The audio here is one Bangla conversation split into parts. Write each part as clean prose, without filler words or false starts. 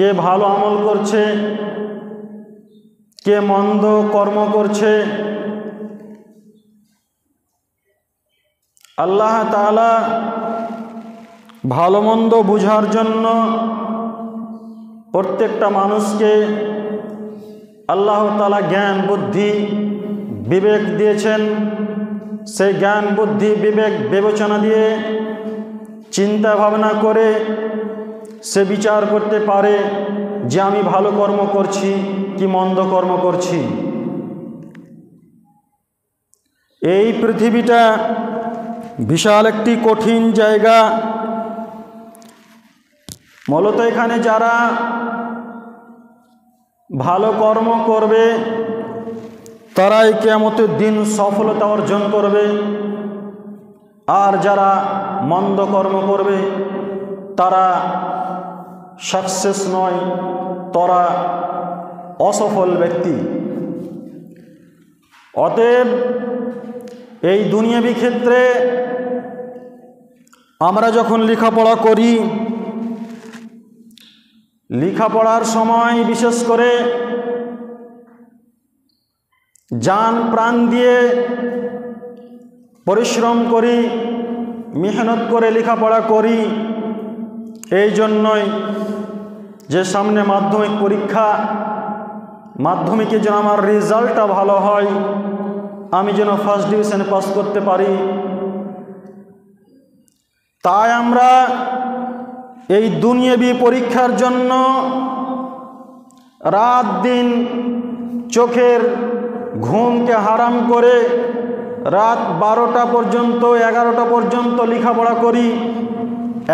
কে ভালো আমল করছে, কে মন্দ কর্ম করছে। আল্লাহ তাআলা ভালো মন্দ বুঝার জন্য প্রত্যেকটা মানুষকে আল্লাহ তাআলা জ্ঞান বুদ্ধি বিবেক দিয়েছেন। সেই জ্ঞান বুদ্ধি বিবেক বিবেচনা দিয়ে চিন্তা ভাবনা করে সে বিচার করতে পারে যে আমি ভালো কর্ম করছি কি মন্দ কর্ম করছি। এই পৃথিবীটা বিশাল একটি কঠিন জায়গা। মূলত এখানে যারা ভালো কর্ম করবে তারাই কিয়ামতের দিন সফলতা অর্জন করবে, আর যারা মন্দ কর্ম করবে তারা সাকসেস নয়, তারা অসফল ব্যক্তি। অতএব এই দুনিয়াবি ক্ষেত্রে আমরা যখন লেখাপড়া করি, লেখাপড়ার সময় বিশেষ করে জান প্রাণ দিয়ে পরিশ্রম করি, মেহনত করে লেখাপড়া করি। এই জন্যই যে সামনে মাধ্যমিক পরীক্ষা, মাধ্যমিকে যেন আমার রেজাল্টটা ভালো হয়, আমি যেন ফার্স্ট ডিভিশনে পাস করতে পারি। তাই আমরা এই দুনিয়াবি পরীক্ষার জন্য রাত দিন চোখের ঘুমকে হারাম করে রাত 12টা পর্যন্ত 11টা পর্যন্ত লেখাপড়া করি,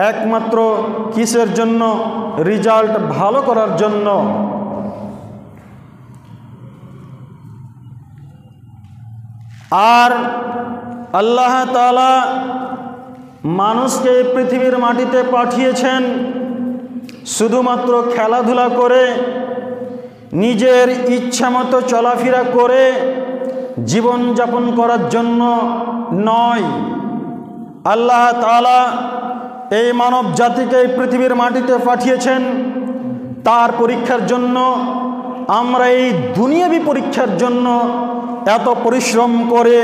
একমাত্র কিসের জন্য? রেজাল্ট ভালো করার জন্য। আর আল্লাহ তাআলা মানুষকে পৃথিবীর মাটিতে পাঠিয়েছেন শুধুমাত্র খেলাধুলা করে, নিজের ইচ্ছামতো চলাফেরা করে জীবন যাপন করার জন্য নয়। আল্লাহ তাআলা এই মানব জাতিকে পৃথিবীর মাটিতে পাঠিয়েছেন তার পরীক্ষার জন্য। আমরা এই দুনিয়াবি পরীক্ষার জন্য এত পরিশ্রম করে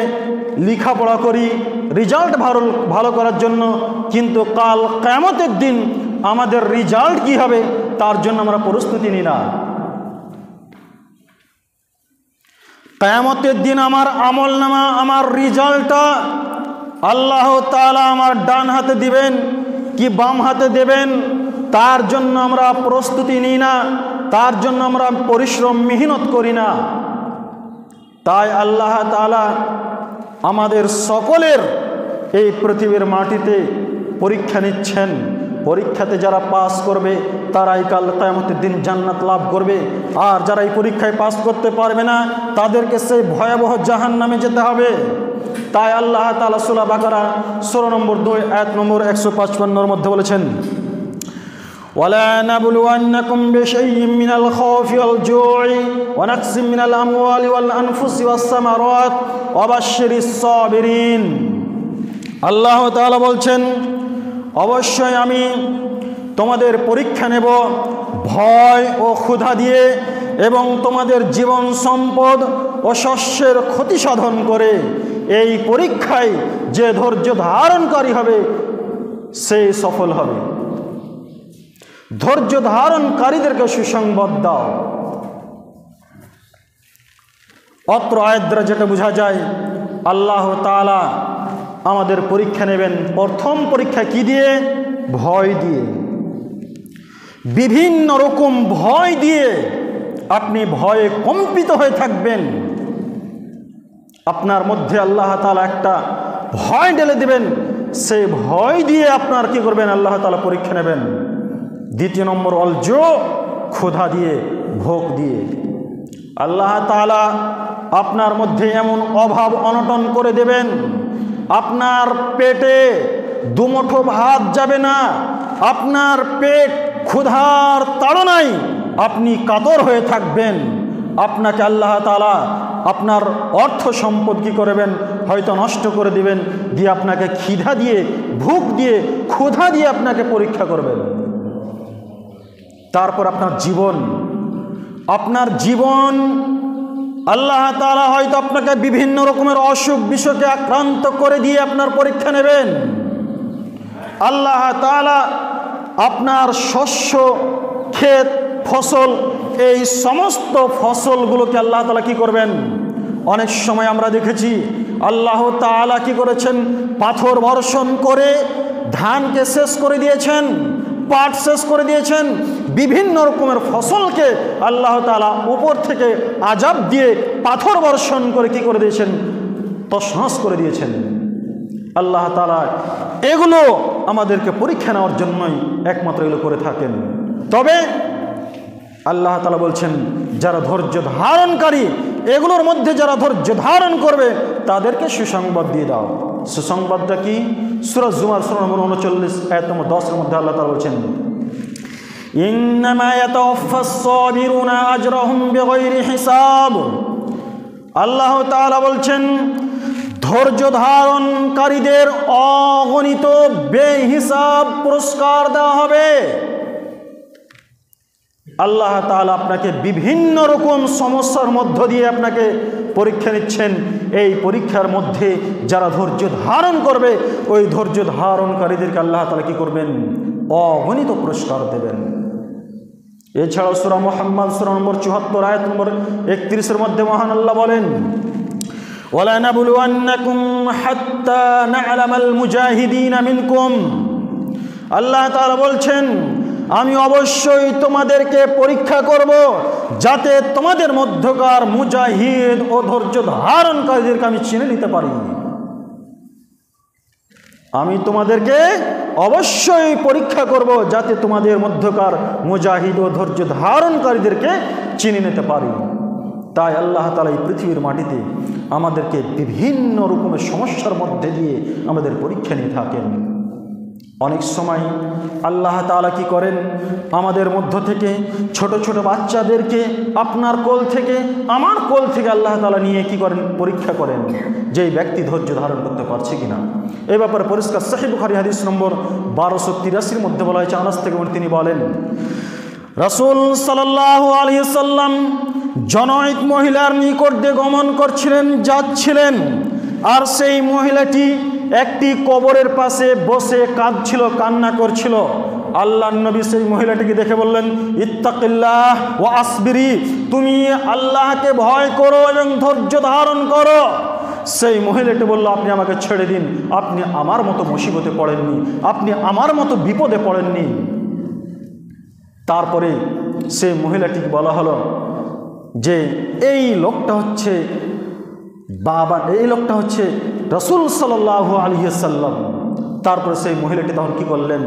লেখাপড়া করি রেজাল্ট ভালো করার জন্য, কিন্তু কাল কিয়ামতের দিন আমাদের রেজাল্ট কি হবে তার জন্য আমরা প্রস্তুতি নিই না। কিয়ামতের দিন আমার আমলনামা, আমার রেজাল্টটা আল্লাহ তাআলা আমার ডান হাতে দিবেন কি বাম হাতে দেবেন তার জন্য আমরা প্রস্তুতি নিই না, তার জন্য আমরা পরিশ্রম মেহনত করি না। তাই আল্লাহ তাআলা আমাদের সকলের এই পৃথিবীর মাটিতে পরীক্ষা নিচ্ছেন। পরীক্ষাতে যারা পাস করবে তারাই কাল কিয়ামতের দিন জান্নাত লাভ করবে, আর যারা এই পরীক্ষায় পাস করতে পারবে না তাদেরকে সেই ভয়াবহ জাহান্নামে যেতে হবে। তাই আল্লাহ তাআলা সূরা বাকারা সূরা নম্বর 2 আয়াত নম্বর 155 মধ্যে বলেছেন, ওয়ালা নাবলুওয়ান্নাকুম বিশাইইম মিনাল খাউফি ওয়াল জু'i ওয়া নাকসিম মিনাল আমওয়ালি ওয়াল আনফুসি ওয়াস সামারাত ওয়া বাশশিরিস সাবিরিন। আল্লাহ তাআলা বলছেন, অবশ্যই আমি তোমাদের পরীক্ষা নেব ভয় ও ক্ষুধা দিয়ে, এবং তোমাদের জীবন সম্পদ ও শস্যের ক্ষতি সাধন করে। এই পরীক্ষায় যে ধৈর্য ধারণকারী হবে সে সফল হবে। ধৈর্য ধারণকারীদেরকে সুসংবাদ দাও। অত্র আয়াত দ্বারা যেটা বোঝা যায়, আল্লাহ তাআলা আমাদের পরীক্ষা নেবেন। প্রথম পরীক্ষা কি দিয়ে? ভয় দিয়ে। বিভিন্ন রকম ভয় দিয়ে আপনি ভয়ে কম্পিত হয়ে থাকবেন। আপনার মধ্যে আল্লাহ তাআলা একটা ভয় ঢেলে দিবেন, সেই ভয় দিয়ে আপনার কি করবেন? আল্লাহ তাআলা পরীক্ষা নেবেন। দ্বিতীয় নম্বর অলজো, ক্ষুধা দিয়ে, ভোগ দিয়ে। আল্লাহ তাআলা আপনার মধ্যে এমন অভাব অনটন করে দেবেন, আপনার পেটে দুমুঠো ভাত যাবে না, আপনার পেট ক্ষুধার তাড়নায় আপনি কাতর হয়ে থাকবেন। আপনাকে আল্লাহ তাআলা আপনার অর্থ সম্পদ কি করবেন? হয়তো নষ্ট করে দিবেন, দিয়ে আপনাকে খিদা দিয়ে, ভুখ দিয়ে, ক্ষুধা দিয়ে আপনাকে পরীক্ষা করবেন। তারপর আপনার জীবন আল্লাহ তাআলা হয়তো আপনাকে বিভিন্ন রকমের অসুখ বিসুখে আক্রান্ত করে দিয়ে আপনার পরীক্ষা নেবেন। আল্লাহ তাআলা আপনার শস্য, ক্ষেত, ফসল, এই সমস্ত ফসলগুলোকে আল্লাহ তাআলা কি করবেন? অনেক সময় আমরা দেখেছি আল্লাহ তাআলা কি করেছেন? পাথর বর্ষণ করে ধানকে শেষ করে দিয়েছেন, পাট শেষ করে দিয়েছেন, বিভিন্ন রকমের ফসলকে আল্লাহ তাআলা উপর থেকে আযাব দিয়ে পাথর বর্ষণ করে কি করে দিয়েছেন? তছনছ করে দিয়েছেন। আল্লাহ তাআলা এগুলো আমাদেরকে পরীক্ষা নেওয়ার জন্যই একমাত্র এগুলো করে থাকেন। তবে আল্লাহ তাআলা বলছেন, যারা ধৈর্য ধারণকারী, এগুলোর মধ্যে যারা ধৈর্য ধারণ করবে তাদেরকে সুসংবাদ দিয়ে দাও। সুসংবাদটা কি? সূরা জুমার সূরা নম্বর 39 আয়াত নম্বর 10 এর মধ্যে আল্লাহ তাআলা বলছেন, ইন্নামা ইয়াতাওয়াফাস সাবিরুনা আজরাহুম বিগাইরি হিসাব। আল্লাহ তাআলা বলছেন, ধৈর্য ধারণকারীদের অগণিত বেহিসাব পুরস্কার দেওয়া হবে। আল্লাহ তাআলা আপনাকে বিভিন্ন রকম সমস্যার মধ্য দিয়ে আপনাকে পরীক্ষা নিচ্ছেন। এই পরীক্ষার মধ্যে যারা ধৈর্য ধারণ করবে, ওই ধৈর্য ধারণকারীদেরকে আল্লাহ তাআলা কি করবেন? অগণিত পুরস্কার দেবেন। এছাড়াও সূরা মুহাম্মদ সূরা নম্বর 74 আয়াত নম্বর 31 এর মধ্যে মহান আল্লাহ বলেন, ওয়ালা নাবলুওয়ান্নাকুম হাত্তা না'লামাল মুজাহিদিনা মিনকুম। আল্লাহ তাআলা বলছেন, আমি অবশ্যই তোমাদেরকে পরীক্ষা করব, যাতে তোমাদের মধ্যকার মুজাহিদ ও ধৈর্য ধারণকারীদেরকে আমি চিনে নিতে পারি। আমি তোমাদেরকে অবশ্যই পরীক্ষা করব, যাতে তোমাদের মধ্যকার মুজাহিদ ও ধৈর্য ধারণকারীদেরকে চিনে নিতে পারি। তাই আল্লাহ তাআলা এই পৃথিবীর মাটিতে আমাদেরকে বিভিন্ন রকমের সমস্যার মধ্যে দিয়ে আমাদের পরীক্ষা নিয়ে থাকেন। অনেক সময় আল্লাহ তাআলা কি করেন? আমাদের মধ্য থেকে ছোট ছোট বাচ্চাদেরকে আপনার কোল থেকে, আমার কোল থেকে আল্লাহ তাআলা নিয়ে কি করেন? পরীক্ষা করেন যে এই ব্যক্তি ধৈর্য ধারণ করতে পারছে কিনা। এই ব্যাপারে পরিষ্কার সহিহ বুখারী হাদিস নম্বর 1283 মধ্যে বলা হয়েছে, আনাস থেকে তিনি বলেন, রাসূল সাল্লাল্লাহু আলাইহি সাল্লাম জনৈক মহিলার নিকট দিয়ে গমন করছিলেন, যাচ্ছিলেন, আর সেই মহিলাটি একটি কবরের পাশে বসে কাঁদছিল, কান্না করছিল। আল্লাহর নবী সেই মহিলাটিকে দেখে বললেন, ইত্তাকিল্লাহ ওয়া আসবিরি, তুমি আল্লাহকে ভয় করো এবং ধৈর্য ধারণ করো। সেই মহিলাটি বলল, আপনি আমাকে ছেড়ে দিন, আপনি আমার মতো মুসিবতে পড়েননি, আপনি আমার মতো বিপদে পড়েননি। তারপরে সেই মহিলাটিকে বলা হলো যে এই লোকটা হচ্ছে রাসূল সাল্লাল্লাহু আলাইহি সাল্লাম। তারপরে সেই মহিলাটি তখন কি করলেন?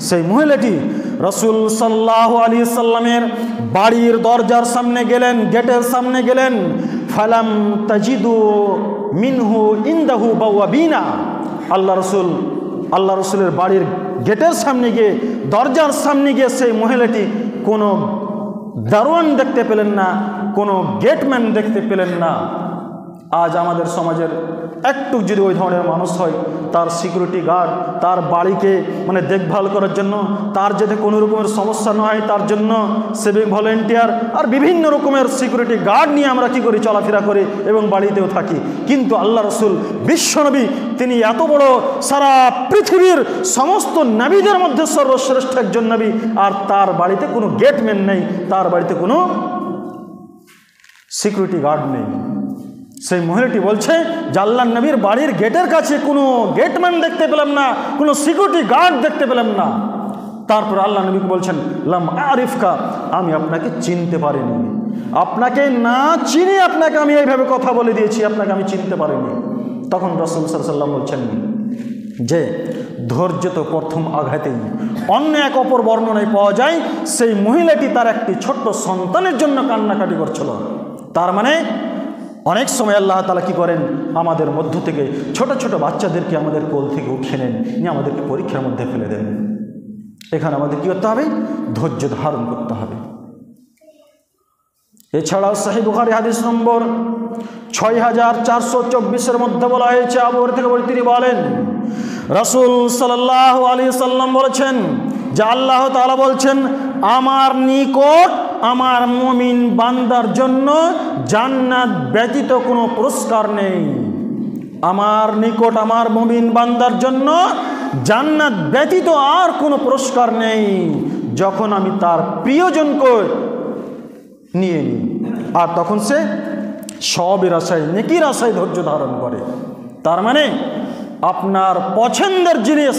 সেই মহিলাটি রাসূল সাল্লাল্লাহু আলাইহি সাল্লামের বাড়ির দরজার সামনে গেলেন, গেটের সামনে গেলেন। ফালাম তাজিদু মিনহু ইনদাহু বাওয়াবিনা। আল্লাহ রসুলের বাড়ির গেটের সামনে গিয়ে, দরজার সামনে গিয়ে সেই মহিলাটি কোনো দারোয়ান দেখতে পেলেন না, কোনো গেটম্যান দেখতে পেলেন না। আজ আমাদের সমাজের একটু যদি ওই ধরনের মানুষ হয়, তার সিকিউরিটি গার্ড তার বাড়িকে দেখভাল করার জন্য, তার যাতে কোনো রকমের সমস্যা না হয় তার জন্য সিভিক ভলেন্টিয়ার আর বিভিন্ন রকমের সিকিউরিটি গার্ড নিয়ে আমরা কি করি? চলাফেরা করি এবং বাড়িতেও থাকি। কিন্তু আল্লাহ রসুল বিশ্বনবী, তিনি এত বড় সারা পৃথিবীর সমস্ত নবীদের মধ্যে সর্বশ্রেষ্ঠ একজন নবী, আর তার বাড়িতে কোনো গেটম্যান নেই, তার বাড়িতে কোনো সিকিউরিটি গার্ড নেই। সেই মহিলাটি বলছে যে আল্লাহর নবীর বাড়ির গেটের কাছে কোনো গেটম্যান দেখতে পেলাম না, কোনো সিকিউরিটি গার্ড দেখতে পেলাম না। তারপর আল্লাহ নবীকে বলছেন, লাম আরিফকা, আমি আপনাকে চিনতে পারিনি, আপনাকে না চিনি আপনাকে আমি এইভাবে কথা বলে দিয়েছি, আপনাকে আমি চিনতে পারিনি। তখন রাসূল সাল্লাল্লাহু আলাইহি ওয়াসাল্লাম বলছেন যে ধৈর্য তো প্রথম আঘাতেই। অন্য এক অপর বর্ণনায় পাওয়া যায় সেই মহিলাটি তার একটি ছোট্ট সন্তানের জন্য কান্নাকাটি করছিল। তার মানে অনেক সময় আল্লাহ তাআলা কি করেন? আমাদের মধ্য থেকে ছোট ছোট বাচ্চাদেরকে আমাদের কোল থেকে উঠিয়ে নেন, নিয়ে আমাদেরকে পরীক্ষার মধ্যে ফেলে দেন। এখানে আমাদের কী করতে হবে? ধৈর্য ধারণ করতে হবে। এছাড়াও সহিহ বুখারী হাদিস নম্বর 6424 মধ্যে বলা হয়েছে, আবু হুরায়রা থেকে তিনি বলেন, রাসূল সাল্লাল্লাহু আলাইহি সাল্লাম বলেছেন যে আল্লাহ তাআলা বলছেন, আমার নিকট আমার মুমিন বান্দার জন্য জান্নাত ব্যতীত কোনো পুরস্কার নেই। আমার নিকট আমার মুমিন বান্দার জন্য জান্নাত ব্যতীত আর কোনো পুরস্কার নেই যখন আমি তার প্রিয়জনকে নিয়ে নিই। আর তখন সে সবের আশায়, নেকির আশায় ধৈর্য ধারণ করে। তার মানে আপনার পছন্দের জিনিস,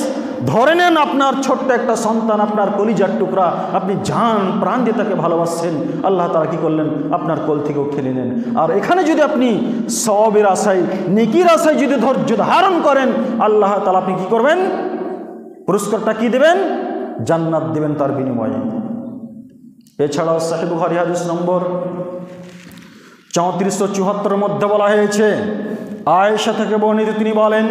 ধরে নেন আপনার ছোট্ট একটা সন্তান, আপনার কলিজার টুকরা, আপনি জান প্রাণ দিয়ে তাকে ভালোবাসছেন, আল্লাহ তাআলা কি করলেন, আপনার কোল থেকে উঠে নিলেন। আর এখানে যদি আপনি সওয়াবের আশায়, নেকির আশায় যদি ধৈর্য ধারণ করেন, আল্লাহ তাআলা আপনি কি করবেন, পুরস্কারটা কি দেবেন, জান্নাত দেবেন তার বিনিময়ে। এছাড়াও সহিহ বুখারী হাদিস নম্বর 3474 মধ্যে বলা হয়েছে, আয়েশা থেকে বর্ণিত, তিনি বলেন,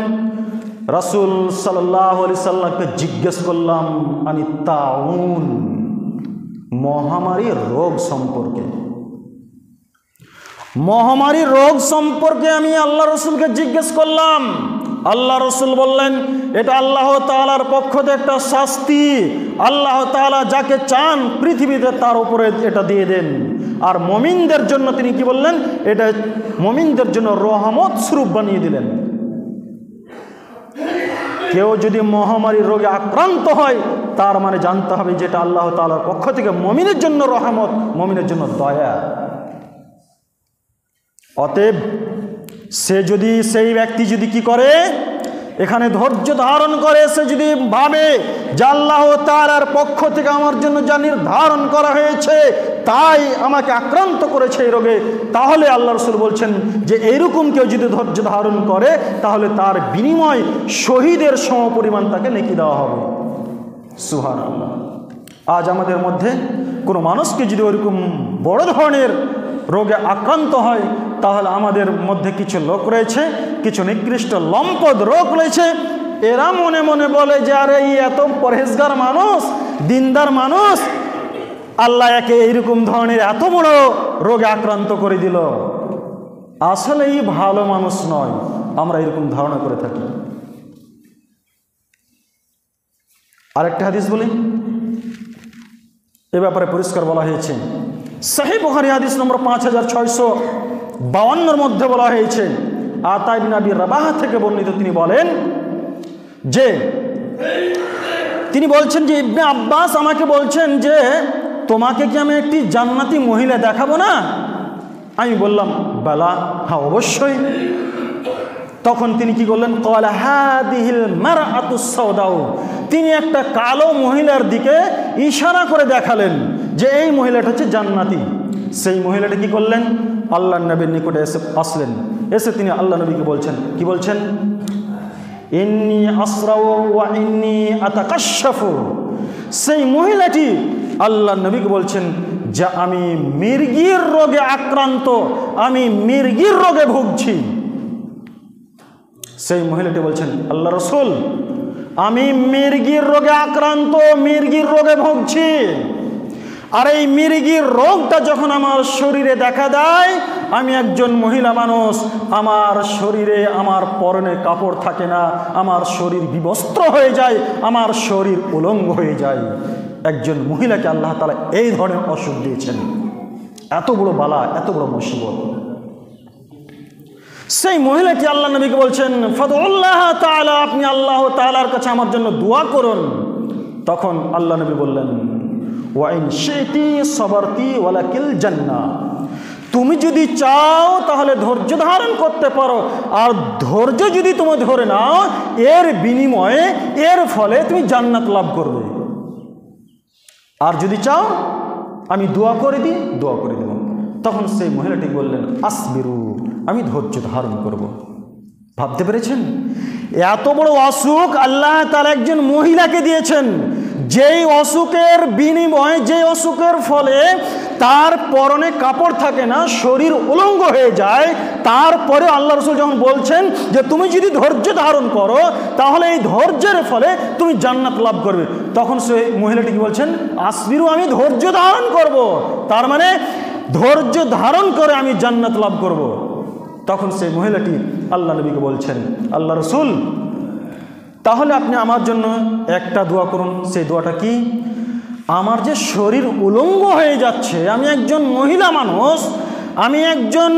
রাসূল সাল্লাল্লাহু আলাইহি সাল্লামকে জিজ্ঞেস করলাম আনি তাউন, মহামারী রোগ সম্পর্কে। মহামারী রোগ সম্পর্কে আমি আল্লাহ রসুলকে জিজ্ঞেস করলাম। আল্লাহ রসুল বললেন, এটা আল্লাহ তাআলার পক্ষ থেকে একটা শাস্তি। আল্লাহ তাআলা যাকে চান পৃথিবীতে তার উপরে এটা দিয়ে দেন। আর মুমিনদের জন্য তিনি কি বললেন, এটা মুমিনদের জন্য রহমত স্বরূপ বানিয়ে দিলেন। কেউ যদি মহামারী রোগে আক্রান্ত হয়, তার মানে জানতে হবে যেটা আল্লাহ তাআলার পক্ষ থেকে মুমিনের জন্য রহমত, মুমিনের জন্য দয়া। অতএব সেই ব্যক্তি যদি কি করে, এখানে ধৈর্য ধারণ করে, সে যদি ভাবে যে আল্লাহ তাআলার পক্ষ থেকে আমার জন্য যা নির্ধারণ করা হয়েছে তাই আমাকে আক্রান্ত করেছে এই রোগে, তাহলে আল্লাহ রাসূল বলছেন যে এইরকম কেউ যদি ধৈর্য ধারণ করে, তাহলে তার বিনিময় শহীদের সমপরিমাণ তাকে নেকি দেওয়া হবে। সুবহানাল্লাহ। আজ আমাদের মধ্যে কোনো মানুষকে যদি ওইরকম বড় ধরনের রোগে আক্রান্ত হয়, তাহলে আমাদের মধ্যে কিছু লোক রয়েছে, কিছু নিকৃষ্ট লম্পট রোগ রয়েছে, এরা মনে মনে বলে যে আরে এই এত পরহেজগার মানুষ, দিনদার মানুষ, আল্লাহ একে এইরকম ধরনের এত বড় রোগে আক্রান্ত করে দিল। আসলে এই ভালো মানুষ নয়, আমরা এরকম ধারণা করে থাকি। আরেকটা হাদিস বলি, এ ব্যাপারে পরিষ্কার বলা হয়েছে। সহিহ বুখারী হাদিস নম্বর 5652 মধ্যে বলা হয়েছে, আতা ইবনে আবি রাবাহ থেকে বর্ণিত, তিনি বলেন যে, তিনি বলছেন যে ইবনে আব্বাস আমাকে বলছেন যে তোমাকে কি আমি একটি জান্নাতি মহিলা দেখাবো না? আমি বললাম বালা, হ্যাঁ অবশ্যই। তখন তিনি কি করলেন, ক্বালা হাদিহিল মারআতুস সাওদাউ, তিনি একটা কালো মহিলার দিকে ইশারা করে দেখালেন যে এই মহিলাটা হচ্ছে জান্নাতি। সেই মহিলাটা কি করলেন, আল্লাহর নবীর নিকটে আসলেন। এসে তিনি আল্লাহ নবীকে বলছেন, কি বলছেন, ইন্নী আসরাউ ওয়া ইন্নী আতাকাশশাফু। সেই মহিলাটি আল্লাহর নবীকে বলছেন যে আমি মির্গির রোগে আক্রান্ত, আমি মির্গির রোগে ভুগছি। সেই মহিলাটি বলছেন, আল্লাহ রাসূল, আমি মির্গির রোগে আক্রান্ত, মির্গির রোগে ভুগছি। আর এই মির্গির রোগটা যখন আমার শরীরে দেখা দেয়, আমি একজন মহিলা মানুষ, আমার শরীরে আমার পরনে কাপড় থাকে না, আমার শরীর বিবস্ত্র হয়ে যায়, আমার শরীর উলঙ্গ হয়ে যায়। একজন মহিলাকে আল্লাহ তাআলা এই ধরনের অসুখ দিয়েছেন। এত বড় বালা, এত বড় মুসিবত। সেই মহিলাটি আল্লাহ নবীকে বলছেন, ফাদউল্লাহ তাআলা, আপনি আল্লাহ তাআলার কাছে আমার জন্য দোয়া করুন। তখন আল্লাহ নবী বললেন, ওয়া ইন শি'তি সাবারতি ওয়ালাকিল জান্নাহ, তুমি যদি চাও তাহলে ধৈর্য ধারণ করতে পারো, আর ধৈর্য যদি তুমি ধরে নাও, এর বিনিময়ে, এর ফলে তুমি জান্নাত লাভ করবে। আর যদি চাও আমি দোয়া করে দিই, দোয়া করে দেব। তখন সেই মহিলাটি বললেন, আসবিরু, আমি ধৈর্য ধারণ করব। ভাবতে পেরেছেন, এত বড় অসুখ আল্লাহ তাআলা একজন মহিলাকে দিয়েছেন, যেই অসুখের বিনিময়ে, যে অসুখের ফলে তার পরনে কাপড় থাকে না, শরীর উলঙ্গ হয়ে যায়, তারপরে আল্লাহ রাসূল যখন বলছেন যে তুমি যদি ধৈর্য ধারণ করো তাহলে এই ধৈর্যের ফলে তুমি জান্নাত লাভ করবে, তখন সেই মহিলাটি কি বলছেন, আসবিরু, আমি ধৈর্য ধারণ করব। তার মানে ধৈর্য ধারণ করে আমি জান্নাত লাভ করব। তখন সেই মহিলাটি আল্লাহ নবীকে বলছেন, আল্লাহ রাসূল, তাহলে আপনি আমার জন্য একটা দোয়া করুন। সেই দোয়াটা কি, আমার যে শরীর উলঙ্গ হয়ে যাচ্ছে, আমি একজন মহিলা মানুষ, আমি একজন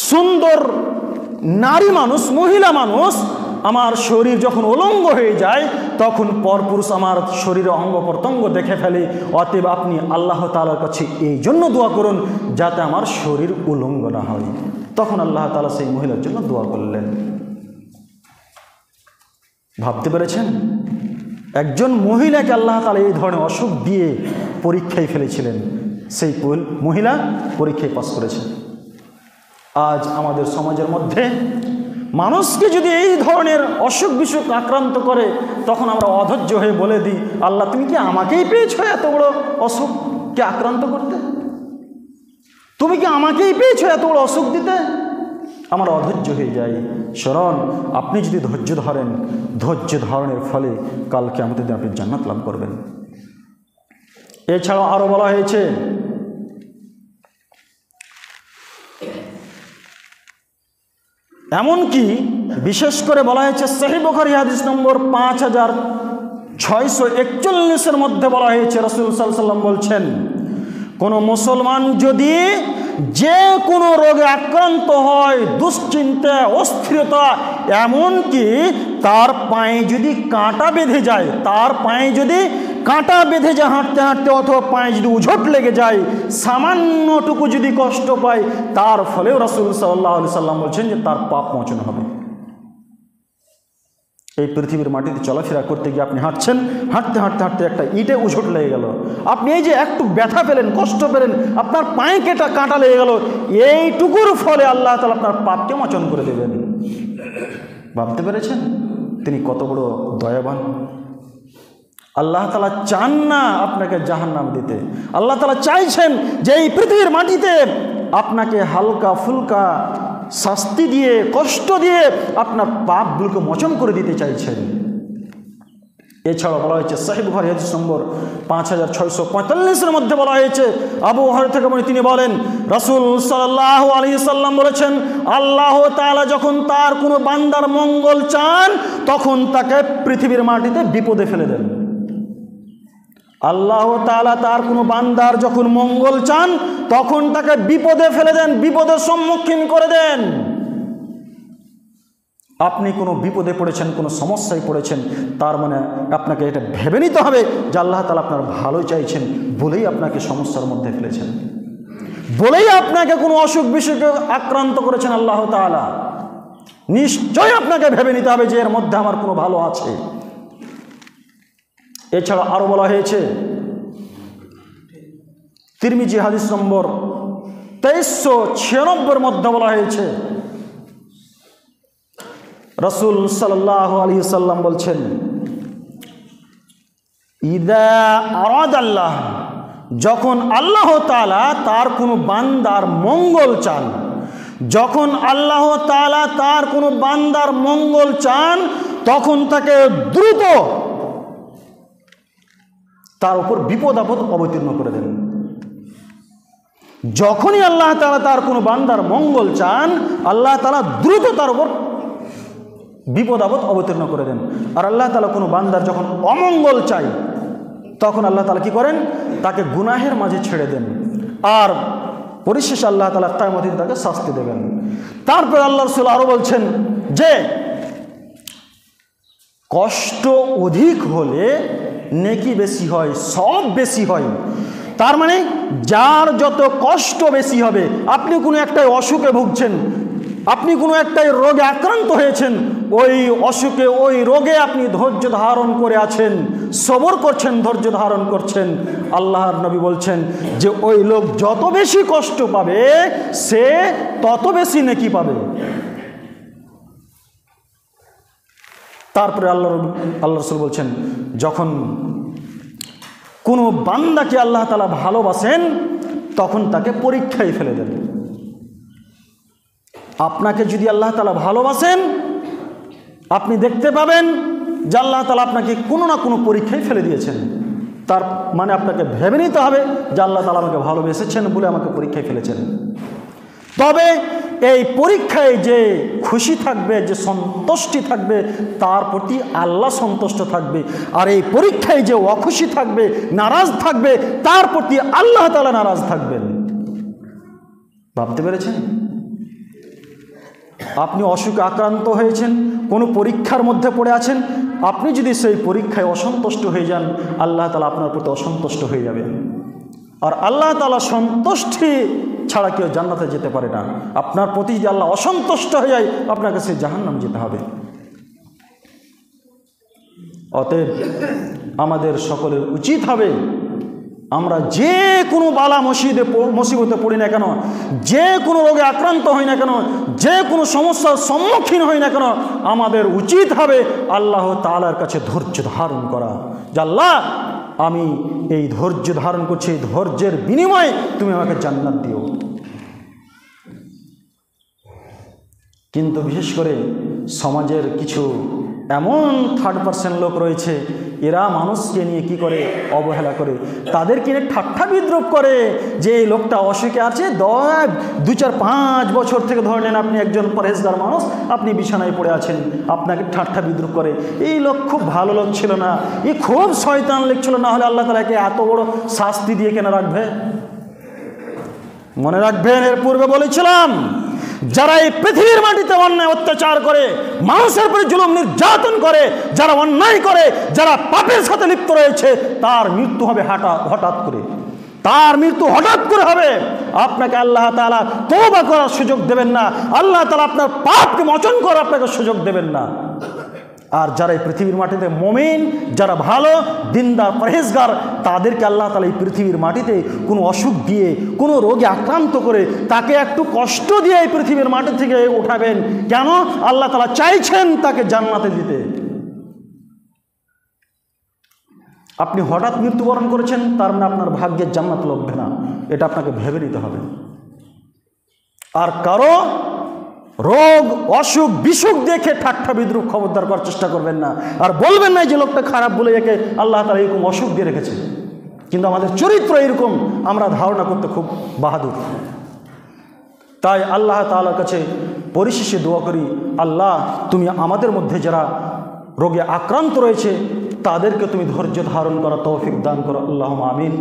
সুন্দর নারী মানুষ, মহিলা মানুষ, আমার শরীর যখন উলঙ্গ হয়ে যায় তখন পরপুরুষ আমার শরীরে অঙ্গ প্রত্যঙ্গ দেখে ফেলে। অতএব আপনি আল্লাহ তাআলার কাছে এই জন্য দোয়া করুন যাতে আমার শরীর উলঙ্গ না হয়। তখন আল্লাহ তাআলা সেই মহিলার জন্য দোয়া করলেন। ভাবতে পেরেছেন? একজন মহিলাকে আল্লাহ তাআলা এই ধরনের অসুখ দিয়ে পরীক্ষায় ফেলেছিলেন, সেই মহিলা পরীক্ষায় পাস করেছে। আজ আমাদের সমাজের মধ্যে মানুষকে যদি এই ধরনের অসুখ বিসুখ আক্রান্ত করে, তখন আমরা অধৈর্য হয়ে বলে দিই, আল্লাহ তুমি কি আমাকেই পেয়েছো এত বড় অসুখকে আক্রান্ত করতে? তুমি কি আমাকেই পেয়েছো এত বড় অসুখ দিতে? আমরা অধৈর্য হয়ে যাই। স্মরণ, আপনি যদি ধৈর্য ধরেন, ধৈর্য ধারণের ফলে কালকে আমাদের আপনি জান্নাত লাভ করবেন। এছাড়াও আরো বলা হয়েছে, এমনকি বিশেষ করে বলা হয়েছে সহিহ বুখারী হাদিস নম্বর 5641 মধ্যে বলা হয়েছে, রাসূল সাল্লাল্লাহু আলাইহি ওয়াসাল্লাম বলছেন, কোনো মুসলমান যদি যে কোনো রোগে আক্রান্ত হয়, দুশ্চিন্তা, অস্থিরতা, এমনকি তার পায়ে যদি কাঁটা বেঁধে যায়, তার পায়ে যদি কাঁটা বেঁধে যায় হাঁটতে হাঁটতে, অথবা পায়ে যদি উঝট লেগে যায়, সামান্যটুকু যদি কষ্ট পায়, তার ফলেও রাসূল সাল্লাল্লাহু আলাইহি ওয়াসাল্লাম বলছেন যে তার পাপ মোচন হবে। এই পৃথিবীর মাটিতে চলাফেরা করতে গিয়ে আপনি হাঁটছেন, হাঁটতে হাঁটতে হাঁটতে একটা ইটে উঝট লেগে গেল, আপনি এই যে একটু ব্যথা পেলেন, কষ্ট পেলেন, আপনার পায়ে কেটা কাঁটা লেগে গেল, এইটুকুর ফলে আল্লাহ তাআলা আপনার পাপকে মোচন করে দেবেন। ভাবতে পেরেছেন তিনি কত বড় দয়াবান? আল্লাহ তাআলা চান না আপনাকে জাহান্নাম দিতে, আল্লাহ তাআলা চাইছেন যে এই পৃথিবীর মাটিতে আপনাকে হালকা ফুলকা শাস্তি দিয়ে, কষ্ট দিয়ে আপনার পাপগুলোকে মোচন করে দিতে চাইছেন। এছাড়া বলা হয়েছে সহিহ বুখারী হাদিস নম্বর 5645 মধ্যে বলা হয়েছে, আবু হুরায়রা থেকে তিনি বলেন, রাসূল সাল্লাল্লাহু আলাইহি সাল্লাম বলেছেন, আল্লাহ তাআলা যখন তার কোনো বান্দার মঙ্গল চান তখন তাকে পৃথিবীর মাটিতে বিপদে ফেলে দেন। আল্লাহ তাআলা তার কোনো বান্দার যখন মঙ্গল চান তখন তাকে বিপদে ফেলে দেন, বিপদের সম্মুখীন করে দেন। আপনি কোনো বিপদে পড়েছেন, কোনো সমস্যায় পড়েছেন, তার মানে আপনাকে এটা ভেবে নিতে হবে যে আল্লাহ তাআলা আপনার ভালো চাইছেন বলেই আপনাকে সমস্যার মধ্যে ফেলেছেন, বলেই আপনাকে কোনো অসুখ বিসুখে আক্রান্ত করেছেন আল্লাহ তাআলা। নিশ্চয়ই আপনাকে ভেবে নিতে হবে যে এর মধ্যে আমার কোনো ভালো আছে। এছাড়া আরো বলা হয়েছে, তিরমিজি হাদিস নম্বর 2396 মধ্যে বলা হয়েছে, রাসূল সাল্লাল্লাহু আলাইহি ওয়াসাল্লাম বলছেন, ইদা আরাদাল্লাহ, যখন আল্লাহ তাআলা তার কোনো বান্দার মঙ্গল চান, যখন আল্লাহ তাআলা তার কোনো বান্দার মঙ্গল চান তখন তাকে দ্রুত তার উপর বিপদ আপদ অবতীর্ণ করে দেন। যখনই আল্লাহ তাআলা তার কোনো বান্দার মঙ্গল চান, আল্লাহ তাআলা দ্রুত তার উপর বিপদ আপদ অবতীর্ণ করে দেন। আর আল্লাহ তাআলা কোনো বান্দার যখন অমঙ্গল চাই তখন আল্লাহ তাআলা কি করেন? তাকে গুনাহের মাঝে ছেড়ে দেন, আর পরিশেষে আল্লাহ তাআলা কিয়ামতের দিন তাকে শাস্তি দেবেন। তারপর আল্লাহ রাসূল আরো বলছেন যে কষ্ট অধিক হলে নেকি বেশি হয়, সব বেশি হয়। তার মানে যার যত কষ্ট বেশি হবে, আপনি কোনো একটা অসুখে ভুগছেন, আপনি কোনো একটা রোগে আক্রান্ত হয়েছেন, ওই অসুখে ওই রোগে আপনি ধৈর্য ধারণ করে আছেন, সবর করছেন, ধৈর্য ধারণ করছেন, আল্লাহর নবী বলছেন যে ওই লোক যত বেশি কষ্ট পাবে সে তত বেশি নেকি পাবে। তারপরে আল্লাহ রাসূল বলছেন, যখন কোনো বান্দাকে আল্লাহ তাআলা ভালোবাসেন তখন তাকে পরীক্ষায় ফেলে দেন। আপনাকে যদি আল্লাহ তাআলা ভালোবাসেন, আপনি দেখতে পাবেন যে আল্লাহ তাআলা আপনাকে কোনো না কোনো পরীক্ষায় ফেলে দিয়েছেন। তার মানে আপনাকে ভেবে নিতে হবে যে আল্লাহ তাআলা আমাকে ভালোবেসেছেন বলে আমাকে পরীক্ষায় ফেলেছেন। তবে এই পরীক্ষায় যে খুশি থাকবে, যে সন্তুষ্টি থাকবে, তার প্রতি আল্লাহ সন্তুষ্ট থাকবে। আর এই পরীক্ষায় যে অখুশি থাকবে, নারাজ থাকবে, তার প্রতি আল্লাহ তাআলা নারাজ থাকবেন। ভাবতে পেরেছেন? আপনি অসুখে আক্রান্ত হয়েছেন, কোনো পরীক্ষার মধ্যে পড়ে আছেন, আপনি যদি সেই পরীক্ষায় অসন্তুষ্ট হয়ে যান, আল্লাহ তাআলা আপনার প্রতি অসন্তুষ্ট হয়ে যাবেন। আর আল্লাহ তাআলা সন্তুষ্টি ছাড়া কেউ জান্নাতে যেতে পারে না। আপনার প্রতি যদি আল্লাহ অসন্তুষ্ট হয়ে যায়, আপনাকে সেই জাহান্নাম যেতে হবে। অতএব আমাদের সকলের উচিত হবে, আমরা যে কোনো বালা মুসিবতে পড়ি না কেন, যে কোনো রোগে আক্রান্ত হই না কেন, যে কোনো সমস্যার সম্মুখীন হই না কেন, আমাদের উচিত হবে আল্লাহ তাআলার কাছে ধৈর্য ধারণ করা, যে আল্লাহ আমি এই ধৈর্য ধারণ করছি, এই ধৈর্যের বিনিময়ে তুমি আমাকে জান্নাত দিও। কিন্তু বিশেষ করে সমাজের কিছু এমন থার্ড পার্সেন্ট লোক রয়েছে, এরা মানুষকে নিয়ে কি করে, অবহেলা করে, তাদেরকে নিয়ে ঠাট্টা বিদ্রুপ করে যে এই লোকটা অসুখে আছে, 2-4-5 বছর থেকে ধরে নেন আপনি একজন পরেশগার মানুষ, আপনি বিছানায় পড়ে আছেন, আপনাকে ঠাট্টা বিদ্রুপ করে, এই লোক খুব ভালো লোক ছিল না, এ খুব শয়তান লোক ছিল, না হলে আল্লাহ তাআলা একে এত বড় শাস্তি দিয়ে কেন রাখবে? মনে রাখবেন, এর পূর্বে বলেছিলাম, যারা এই পৃথিবীর মাটিতে অন্যায় অত্যাচার করে, মানুষের উপরে জুলুম নির্যাতন করে, যারা অন্যায় করে, যারা পাপের সাথে লিপ্ত রয়েছে, তার মৃত্যু হবে হঠাৎ করে, তার মৃত্যু হঠাৎ করে হবে। আপনাকে আল্লাহ তাআলা তওবা করার সুযোগ দেবেন না, আল্লাহ তাআলা আপনার পাপকে মোচন করার আপনাকে সুযোগ দেবেন না। আর যারা এই পৃথিবীর মাটিতে মুমিন, যারা ভালো দিনদার পরহেজগার, তাদেরকে আল্লাহ তাআলা এই পৃথিবীর মাটিতে কোনো অসুখ দিয়ে, কোনো রোগে আক্রান্ত করে, তাকে একটু কষ্ট দিয়ে এই পৃথিবীর মাটি থেকে উঠাবেন। কেন? আল্লাহ তাআলা চাইছেন তাকে জান্নাতে দিতে। আপনি হঠাৎ মৃত্যুবরণ করেছেন, তার মানে আপনার ভাগ্যের জান্নাত লভবে না, এটা আপনাকে ভেবে নিতে হবে। আর কারো রোগ অসুখ বিসুখ দেখে ঠাট্টা বিদ্রুপ খবরদার করার চেষ্টা করবেন না, আর বলবেন না যে লোকটা খারাপ বলে একে আল্লাহ তাআলা এরকম অসুখ দিয়ে রেখেছে। কিন্তু আমাদের চরিত্র এরকম, আমরা ধারণা করতে খুব বাহাদুর। তাই আল্লাহ তাআলার কাছে পরিশেষে দোয়া করি, আল্লাহ তুমি আমাদের মধ্যে যারা রোগে আক্রান্ত রয়েছে, তাদেরকে তুমি ধৈর্য ধারণ করা তৌফিক দান করো, আল্লাহুম্মা আমিন।